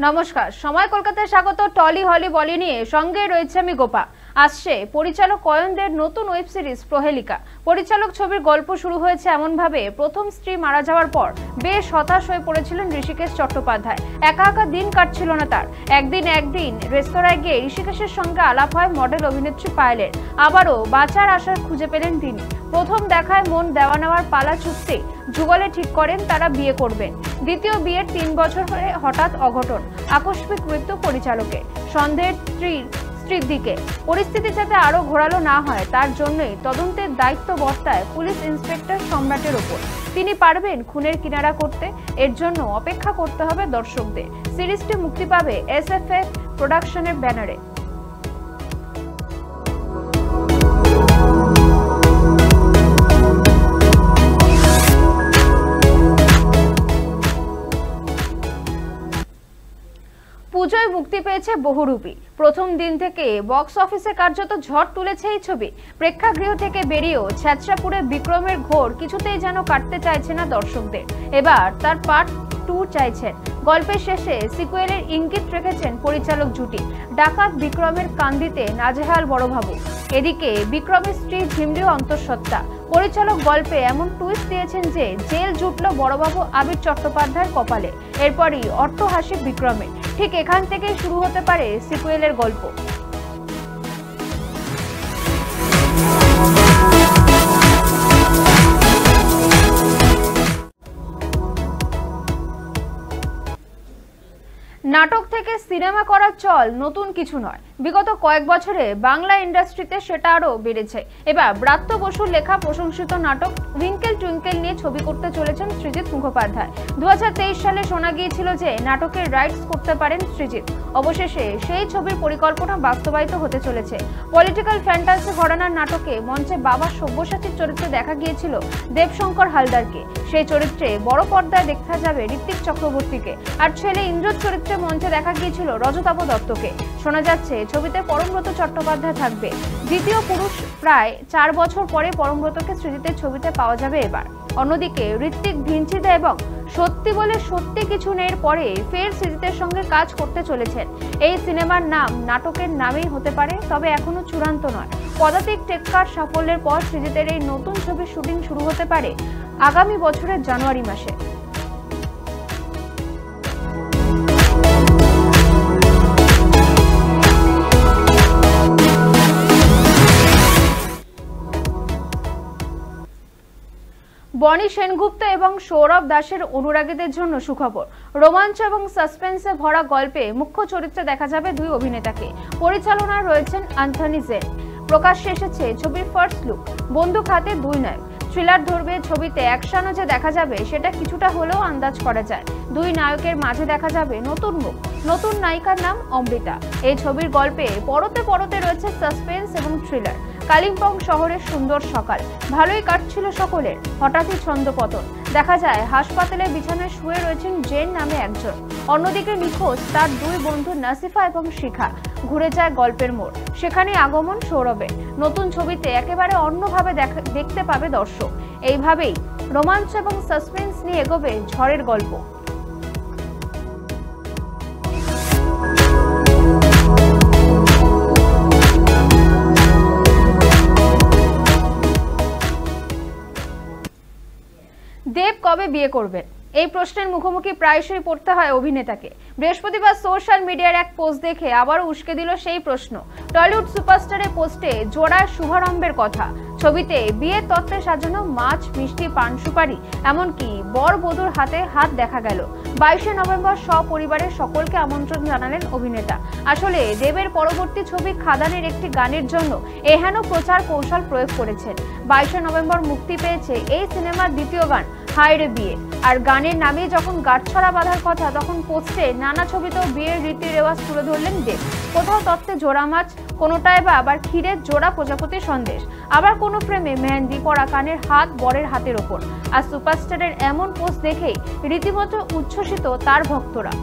নমস্কার, সময় কলকাতায় স্বাগত। টলি হলি বলি নিয়ে সঙ্গে রয়েছে আমি গোপা। আসছে পরিচালক অয়নদের নতুন ওয়েব সিরিজ প্রহেলিকা। পরিচালক ছবির গল্প শুরু হয়েছে এমন ভাবে, প্রথম স্ত্রী মারা যাওয়ার পর বেশ হতাশ হয়ে পড়েছিলেন ঋষিকেশ চট্টোপাধ্যায়। একা একা দিন কাটছিল না তার। একদিন রেস্তোরাঁয় গিয়ে ঋষিকেশের সঙ্গে আলাপ হয় মডেল অভিনেত্রী পায়েলের। আবারও বাঁচার আশা খুঁজে পেলেন তিনি। প্রথম দেখায় মন দেওয়া নেওয়ার পালা চুক্তি যুগলে ঠিক করেন তারা বিয়ে করবেন। দ্বিতীয় বিয়ের 3 বছর পরে হঠাৎ অঘটন, আকস্মিক মৃত্যু পরিচালকের। সন্দেহের স্ত্রীর দিকে। পরিস্থিতি যাতে আরো ঘোরালো না হয় তার জন্যই তদন্তের দায়িত্ব বর্তায় পুলিশ ইন্সপেক্টর সম্রাটের ওপর। তিনি পারবেন খুনের কিনারা করতে? এর জন্য অপেক্ষা করতে হবে দর্শকদের। সিরিজটি মুক্তি পাবে এসএফএ প্রোডাকশনের ব্যানারে। পুজোয় মুক্তি পেয়েছে বহুরূপী। প্রথম দিন থেকে বক্স অফিসে কার্যত ঝড় তুলেছে এই ছবি। প্রেক্ষাগৃহ থেকে বেরিয়েও ছ্যাঁচড়াপুরে বিক্রমের ঘোর কিছুতেই যেন কাটতে চাইছে না দর্শকদের। এবার তার পার্ট 2 চাইছেন। গল্পের শেষে সিকুয়েলের ইঙ্গিত রেখেছেন পরিচালক জুটি। ডাকাত বিক্রমের কান্দিতে নাজেহাল বড়বাবু। এদিকে বিক্রমের স্ত্রী ঝিমরিও অন্তঃসত্ত্বা। পরিচালক গল্পে এমন টুইস্ট দিয়েছেন যে জেল জুটল বড়বাবু আবির চট্টোপাধ্যায়ের কপালে। এরপরই অট্টহাসিক বিক্রমের। ঠিক এখান থেকেই শুরু হতে পারে সিকুয়েলের গল্প। নাটক থেকে সিনেমা করার চল নতুন কিছু নয়। বিগত কয়েক বছরে বাংলা ইন্ডাস্ট্রিতে সেটা আরো বেড়েছে। এবার ব্রাত্য বসুর লেখা প্রশংসিত নাটক টুইঙ্কেল টুইঙ্কেল নিয়ে ছবি করতে চলেছেন সৃজিত মুখোপাধ্যায়। 2023 সালে শোনা গিয়েছিল যে নাটকের রাইটস করতে পারেন সৃজিত। অবশেষে সেই ছবির পরিকল্পনা বাস্তবায়িত হতে চলেছে। পলিটিক্যাল ফ্যান্টাসি ঘরানার নাটকে মঞ্চে বাবা সব্যসাচীর চরিত্রে দেখা গিয়েছিল দেবশঙ্কর হালদারকে। সেই চরিত্রে বড় পর্দায় দেখা যাবে ঋত্বিক চক্রবর্তীকে। আর ছেলে ইন্দ্রর চরিত্রে মঞ্চে দেখা গিয়েছিল রজতাভ দত্তকে। শোনা যাচ্ছে ছবিতে পরমব্রত চট্টোপাধ্যায় থাকবে। দ্বিতীয় পুরুষ প্রায় 4 বছর পরে পরমব্রতকে সৃজিতের ছবিতে পাওয়া যাবে এবার। অন্যদিকে ঋত্বিক ভিঞ্চিদা এবং সত্যি বলে সত্যি কিছু নেই পরে ফের সৃজিতের সঙ্গে কাজ করতে চলেছেন। এই সিনেমার নাম নাটকের নামেই হতে পারে, তবে এখনো চূড়ান্ত নয়। পদাতিক টেক্কার সাফল্যের পর সৃজিতের এই নতুন ছবির শুটিং শুরু হতে পারে আগামী বছরের জানুয়ারি মাসে। বনি সেনগুপ্ত এবং সৌরভ দাসের অনুরাগীদের জন্য সুখবর। রোমাঞ্চ এবং সাসপেন্সে ভরা গল্পে মুখ্য চরিত্রে দেখা যাবে 2 অভিনেতাকে। পরিচালনায় রয়েছেন অ্যান্থনি জেন। প্রকাশ্যে এসেছে ছবির ফার্স্ট লুক। বন্দুক হাতে 2 নায়ক। থ্রিলার ধরবে ছবিতে। অ্যাকশনও যে দেখা যাবে সেটা কিছুটা হলেও আন্দাজ করা যায়। 2 নায়কের মাঝে দেখা যাবে নতুন মুখ। নতুন নায়িকার নাম অমৃতা। এই ছবির গল্পে পরতে পরতে রয়েছে সাসপেন্স এবং থ্রিলার। কালিম্পং শহরের সুন্দর সকাল। ভালোই কাটছিল সকলের। হঠাৎই ছন্দপতন। দেখা যায় হাসপাতালের বিছানায় শুয়ে রয়েছেন জেন নামে একজন। অন্যদিকে নিখোঁজ তার 2 বন্ধু নাসিফা এবং শিখা। ঘুরে যায় গল্পের মোড়। সেখানে আগমন সৌরভের। নতুন ছবিতে একেবারে অন্যভাবে দেখতে পাবে দর্শক। এইভাবেই রোমাঞ্চ এবং সাসপেন্স নিয়ে এগোবে ঝড়ের গল্প। দেব কবে বিয়ে করবেন? এই প্রশ্নের মুখোমুখি প্রায়শই পড়তে হয় অভিনেতাকে। বৃহস্পতিবার সোশ্যাল মিডিয়ার এক পোস্ট দেখে আবারও উস্কে দিল সেই প্রশ্ন। টলিউড সুপারস্টারের পোস্টে জোড়ার শুভারম্ভের কথা। ছবিতে বিয়ের তত্ত্বে সাজানো মাছ, মিষ্টি, পান সুপারি, এমনকি বর বধূর হাতে হাত দেখা গেল। 22শে নভেম্বর সপরিবারের সকলকে আমন্ত্রণ জানালেন অভিনেতা। আসলে দেবের পরবর্তী ছবি খাদানের একটি গানের জন্য এহেন প্রচার কৌশল প্রয়োগ করেছেন। 22শে নভেম্বর মুক্তি পেয়েছে এই সিনেমার দ্বিতীয় গান হায়রে বিয়ে। আর গানের নামে যখন গাঁটছড়া বাঁধার কথা, তখন পোস্টে নানা ছবিতেও বিয়ের রীতি রেওয়াজ তুলে ধরলেন দেব। কোথাও তত্ত্বে জোড়া মাছ, কোনোটায় বা আবার ক্ষীরের জোড়া প্রজাপতির সন্দেশ, আবার কোনো ফ্রেমে মেহেন্দি পরা কানের হাত বরের হাতের ওপর। আর সুপারস্টারের এমন পোস্ট দেখেই রীতিমতো উচ্ছ্বসিত তার ভক্তরা।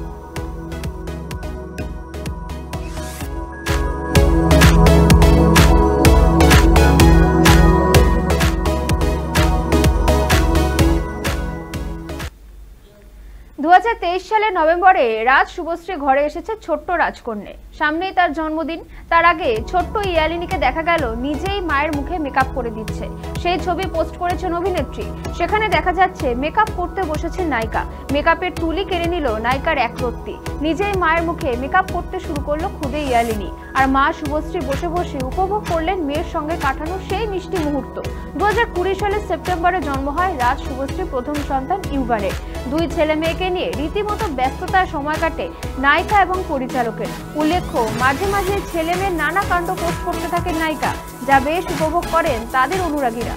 2023 2023 সালের নভেম্বরে রাজ শুভশ্রী ঘরে এসেছে ছোট্ট রাজকন্যা। সামনেই তার জন্মদিন। তার আগে ছোট্ট ইয়ালিনীকে দেখা গেল নিজেই মায়ের মুখে মেকআপ করে দিচ্ছে। সেই ছবি পোস্ট করেছেন অভিনেত্রী। সেখানে দেখা যাচ্ছে মেকআপ করতে বসেছেন নায়িকা। মেকআপের তুলি কেড়ে নিল নায়িকার একরত্তি। নিজেই মায়ের মুখে মেকআপ করতে শুরু করলো খুদে ইয়ালিনী। আর মা শুভশ্রী বসে বসে উপভোগ করলেন মেয়ের সঙ্গে কাটানো সেই মিষ্টি মুহূর্ত। 2020 সালের সেপ্টেম্বরে জন্ম হয় রাজ শুভশ্রীর প্রথম সন্তান ইউভানের। দুই ছেলে মেয়েকে নিয়ে রীতিমতো ব্যস্ততায় সময় কাটে নায়িকা এবং পরিচালকের। উল্লেখ্য, মাঝে মাঝে ছেলে মেয়ের নানা কাণ্ড পোস্ট করতে থাকেন নায়িকা, যা বেশ উপভোগ করেন তাদের অনুরাগীরা।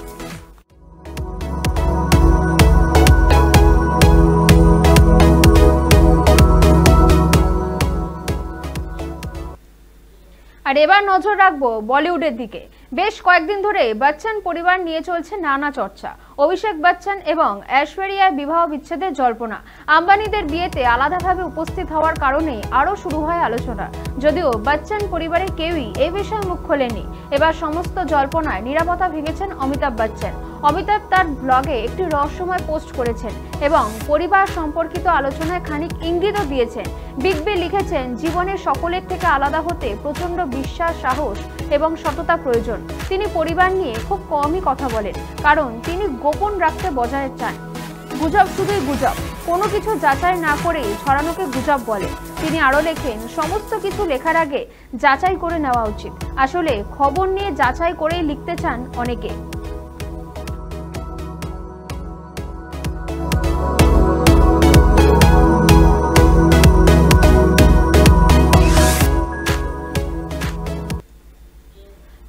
আর এবার নজর রাখবো বলিউডের দিকে। বেশ কয়েকদিন ধরে বচ্চন পরিবার নিয়ে চলছে নানা চর্চা। অভিষেক বচ্চন এবং ঐশ্বরিয়ার বিবাহ বিচ্ছেদের জল্পনা। আম্বানিদের বিয়েতে আলাদাভাবে উপস্থিত হওয়ার কারণে আরও শুরু হয় আলোচনা। যদিও বচ্চন পরিবারের কেউই এই বিষয়ে মুখ খোলেনি। এবার সমস্ত জল্পনায় নিরাপত্তা ভেঙেছেন অমিতাভ বচ্চন। অমিতাভ তার ব্লগে একটি রহস্যময় পোস্ট করেছেন এবং পরিবার সম্পর্কিত আলোচনায় খানিক ইঙ্গিতও দিয়েছেন। বিগ বি লিখেছেন, জীবনের সকলের থেকে আলাদা হতে প্রচন্ড বিশ্বাস, সাহস এবং সততা প্রয়োজন। তিনি পরিবার নিয়ে খুব কমই কথা বলেন, কারণ তিনি গোপন রাখতে বজায় চান। গুজব শুধুই গুজব, কোনো কিছু যাচাই না করেই ছড়ানোকে গুজব বলে। তিনি আরও লেখেন, সমস্ত কিছু লেখার আগে যাচাই করে নেওয়া উচিত। আসলে খবর নিয়ে যাচাই করেই লিখতে চান অনেকে।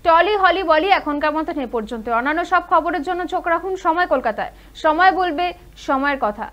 টলি হলি বলি এখনকার মতো এ পর্যন্ত। অন্যান্য সব খবরের জন্য চোখ রাখুন সময় কলকাতায়। সময় বলবে সময়ের কথা।